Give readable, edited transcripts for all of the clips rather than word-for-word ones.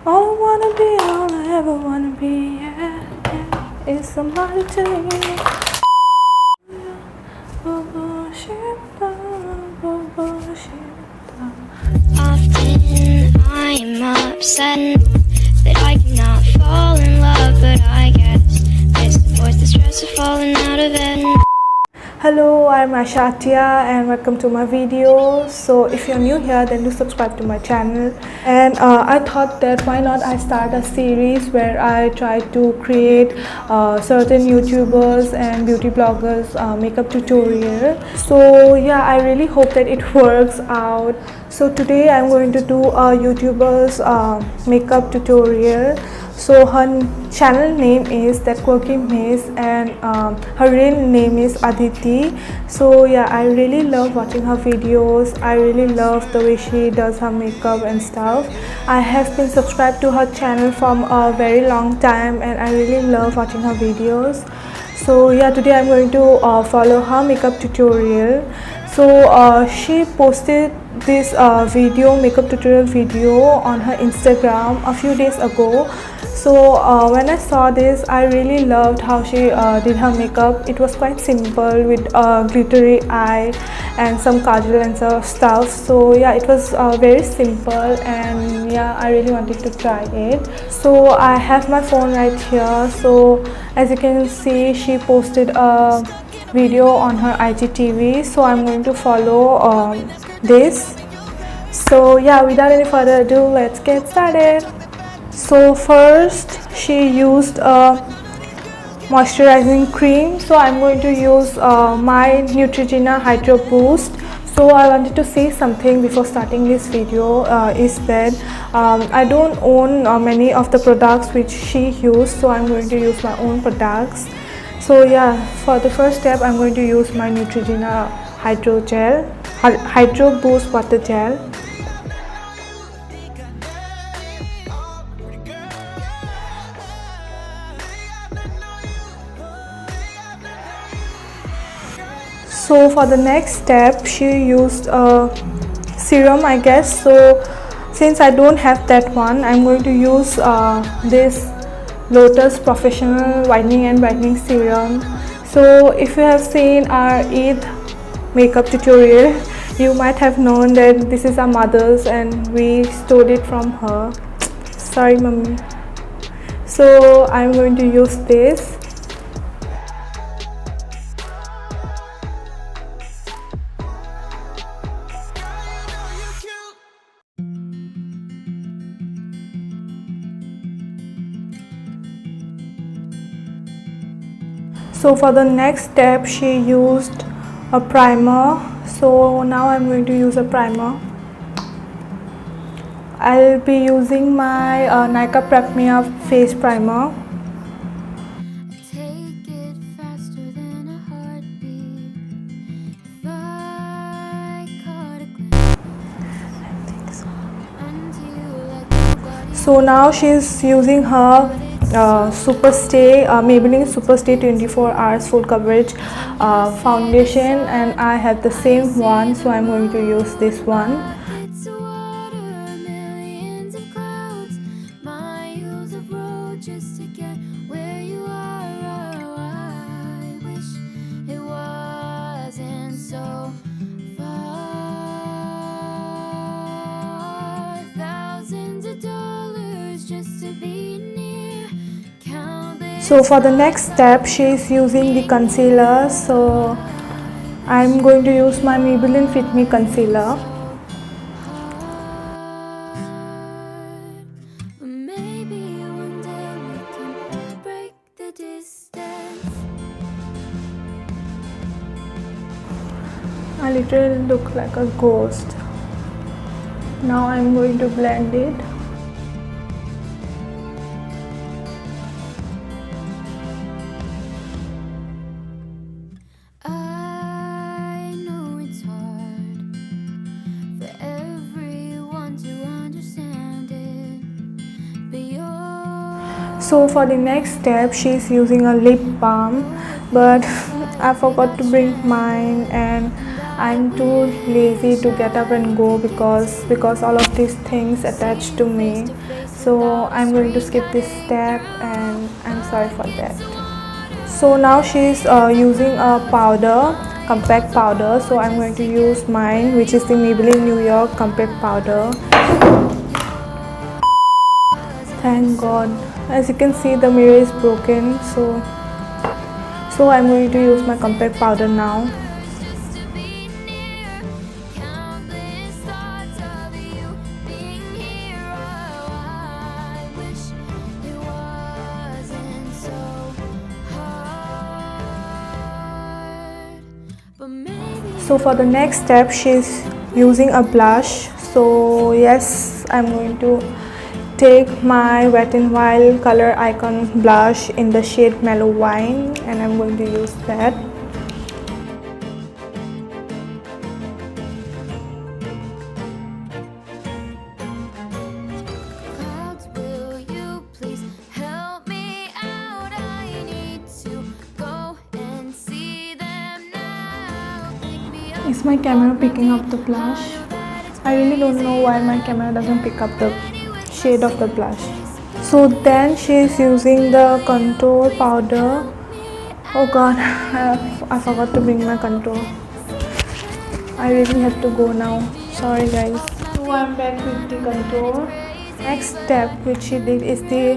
All I wanna be, all I ever wanna be, yeah, yeah, is somebody to me. Often I'm upset that I cannot fall in love, but I guess this avoids the stress of falling out of bed. Hello, I'm Ashatia and welcome to my video. So if you're new here, then do subscribe to my channel. And I thought that why not I start a series where I try to create certain YouTubers and beauty bloggers makeup tutorial. So yeah, I really hope that it works out. So today I'm going to do a YouTuber's makeup tutorial. So her channel name is That Quirky Miss and her real name is Aditi. So yeah, I really love watching her videos. I really love the way she does her makeup and stuff. I have been subscribed to her channel from a very long time and I really love watching her videos. So yeah, today I'm going to follow her makeup tutorial. So she posted this makeup tutorial video on her Instagram a few days ago. So when I saw this, I really loved how she did her makeup. It was quite simple with a glittery eye and some kajal and some stuff. So yeah, it was very simple and yeah, I really wanted to try it. So I have my phone right here. So as you can see, she posted a video on her IGTV. So I'm going to follow this. So yeah, without any further ado, let's get started. So first she used a moisturizing cream. So I'm going to use my Neutrogena Hydro Boost. So I wanted to say something before starting this video is that I don't own many of the products which she used, so I'm going to use my own products. So yeah, for the first step I'm going to use my Neutrogena Hydro Boost Water Gel. So for the next step, she used a serum, I guess. So since I don't have that one, I'm going to use this Lotus Professional Whitening and Brightening Serum. So if you have seen our Eid makeup tutorial, you might have known that this is our mother's and we stole it from her. Sorry, mommy. So I'm going to use this. So for the next step, she used a primer. So now I'm going to use a primer. I'll be using my Nykaa Prep Me Up face primer. So now she's using her Superstay Maybelline Superstay 24 hours full coverage foundation, and I have the same one, so I'm going to use this one. So for the next step, she is using the concealer. So I'm going to use my Maybelline Fit Me concealer. I literally look like a ghost. Now I'm going to blend it. So for the next step, she's using a lip balm, but I forgot to bring mine and I'm too lazy to get up and go because all of these things attached to me. so I'm going to skip this step and I'm sorry for that. So now she's using a powder, compact powder, so I'm going to use mine, which is the Maybelline New York compact powder. Thank God. As you can see, the mirror is broken, so I'm going to use my compact powder now. So for the next step, she's using a blush. So yes, I'm going to take my Wet n Wild Color Icon blush in the shade Mellow Wine, and I'm going to use that. Is my camera picking up the blush? I really don't know why my camera doesn't pick up the shade of the blush. So then she's using the contour powder. Oh god, I forgot to bring my contour. I really have to go now. Sorry guys. So I'm back with the contour. Next step which she did is the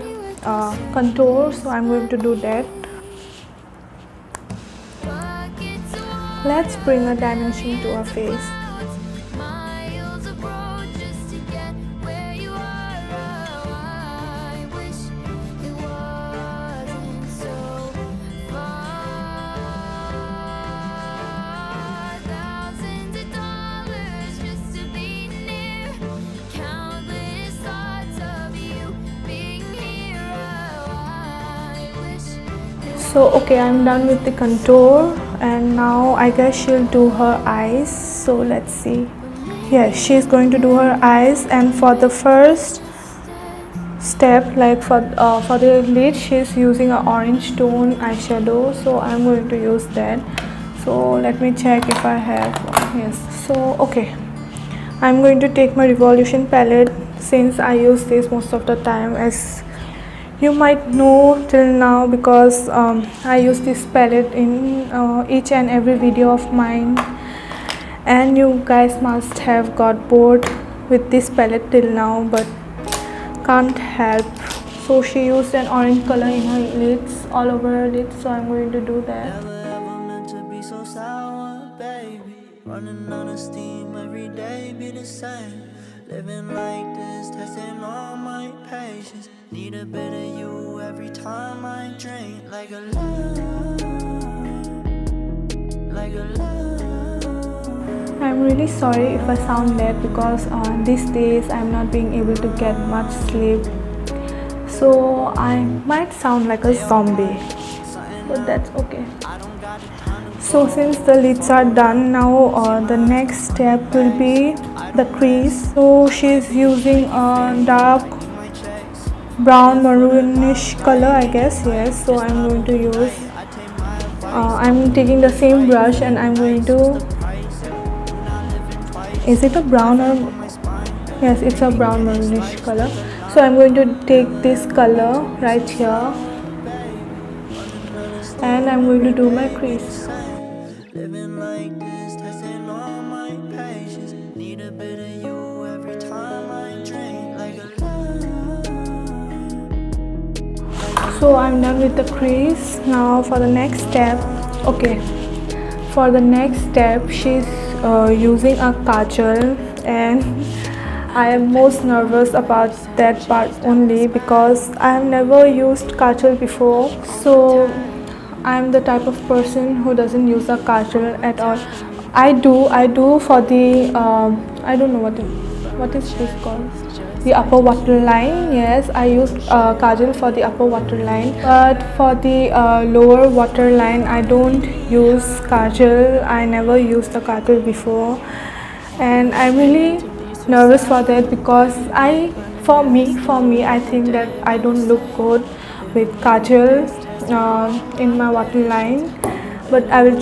contour. So I'm going to do that. Let's bring a dimension to her face. So okay, I'm done with the contour, and now I guess she'll do her eyes. So let's see. Yes, she's going to do her eyes, and for the first step, like for the lid, she's using an orange tone eyeshadow. So I'm going to use that. So let me check if I have. Yes. So okay, I'm going to take my Revolution palette, since I use this most of the time, as you might know till now, because I use this palette in each and every video of mine, and you guys must have got bored with this palette till now, but can't help. So she used an orange color in her lids, all over her lids, so I'm going to do that. Running on a steam every day be the same. Living like this, testing all my patience. Need a bit of you every time I drink. Like a love, like a love. I'm really sorry if I sound late, because these days I'm not being able to get much sleep. So I might sound like a zombie, but that's okay. So since the lids are done, now the next step will be the crease. So she's using a dark brown maroonish color, I guess. Yes, so I'm going to use I'm taking the same brush, and I'm going to, is it a brown or, yes, it's a brown maroonish color. So I'm going to take this color right here, and I'm going to do my crease. Living like this, testing all my patience. Need a bit of you every time I drink. Like a love. So I'm done with the crease. Now for the next step. Okay, for the next step, she's using a kajal, and I am most nervous about that part only, because I have never used kajal before. So I'm the type of person who doesn't use a kajal at all. I do for the I don't know what is this called, the upper waterline. Yes, I use kajal for the upper waterline, but for the lower waterline I don't use kajal. I never used the kajal before, and I'm really nervous for that, because for me I think that I don't look good with kajal in my waterline, but I will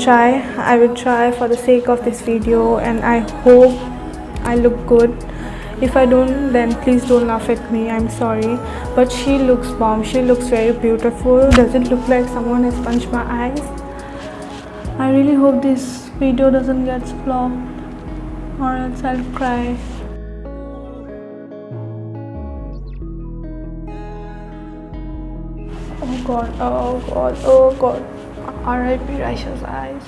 try for the sake of this video, and I hope I look good If I don't, then please don't laugh at me, I'm sorry. But she looks bomb, she looks very beautiful. Does it look like someone has punched my eyes? I really hope this video doesn't get flopped, or else I'll cry. Oh god, oh god, oh god. R.I.P. Raisha's eyes.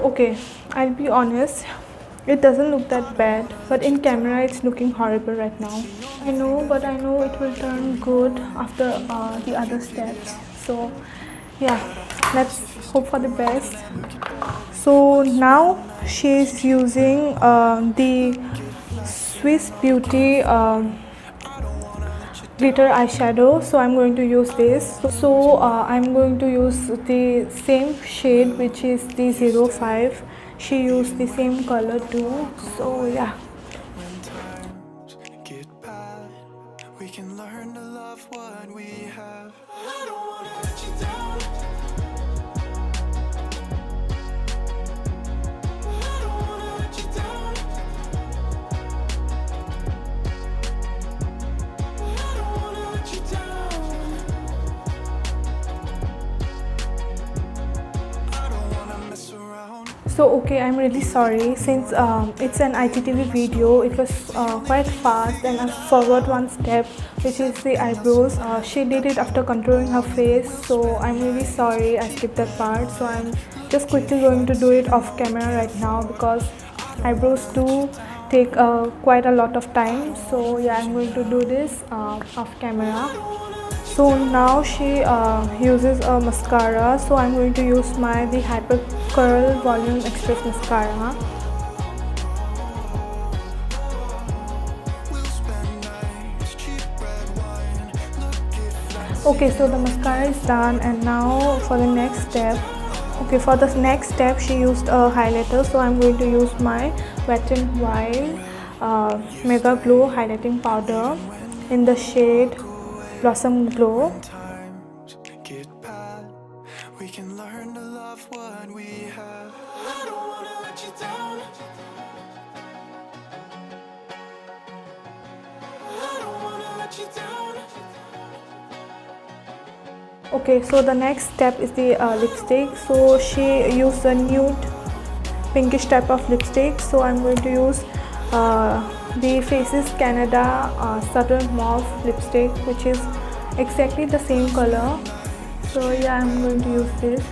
Okay, I'll be honest, it doesn't look that bad, but in camera it's looking horrible right now. I know, but I know it will turn good after the other steps. So yeah, let's hope for the best. So now she's using the Swiss Beauty glitter eyeshadow, so I'm going to use this. So I'm going to use the same shade, which is the 05. She used the same color too, so yeah. We can learn to love what we have. I don't wanna let you down. I don't wanna let you down. I don't wanna let you down. I don't wanna mess around. So okay, I'm really sorry, since it's an IGTV video, it was quite fast and I forgot one step, which is the eyebrows. She did it after contouring her face, so I'm really sorry I skipped that part. So I'm just quickly going to do it off camera right now, because eyebrows do take quite a lot of time. So yeah, I'm going to do this off camera. So now she uses a mascara, so I'm going to use the Hyper Curl Volume Express mascara. Okay, so the mascara is done, and now for the next step. Okay, for the next step she used a highlighter, so I'm going to use my Wet n Wild Mega Glow highlighting powder in the shade Blossom Glow. We can learn to love what we have. I don't wanna let you down. I don't wanna let you down. Okay, so the next step is the lipstick. So she used a nude pinkish type of lipstick, so I'm going to use the Faces Canada Subtle Mauve lipstick, which is exactly the same color. So yeah, I'm going to use this.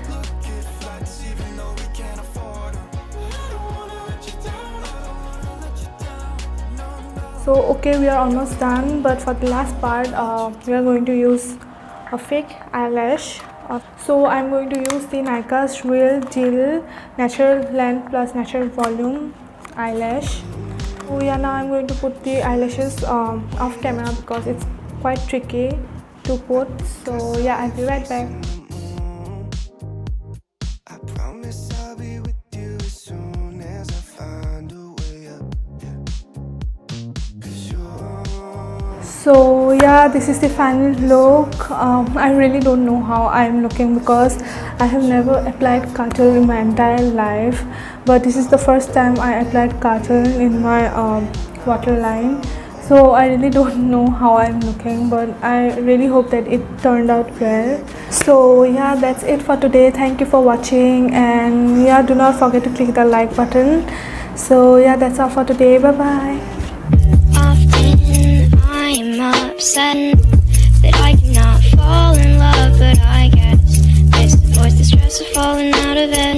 So okay, we are almost done, but for the last part we are going to use a fake eyelash. So I'm going to use the Nykaa's Real Deal Natural Length Plus Natural Volume eyelash. So yeah, now I'm going to put the eyelashes off camera because it's quite tricky to put. So yeah, I'll be right back. So yeah, this is the final look. I really don't know how I'm looking because I have never applied kajal in my entire life, but this is the first time I applied kajal in my waterline. So I really don't know how I'm looking, but I really hope that it turned out well. So yeah, that's it for today. Thank you for watching, and yeah, do not forget to click the like button. So yeah, that's all for today. Bye bye. I'm upset that I cannot fall in love, but I guess it's the voice, the stress of falling out of it.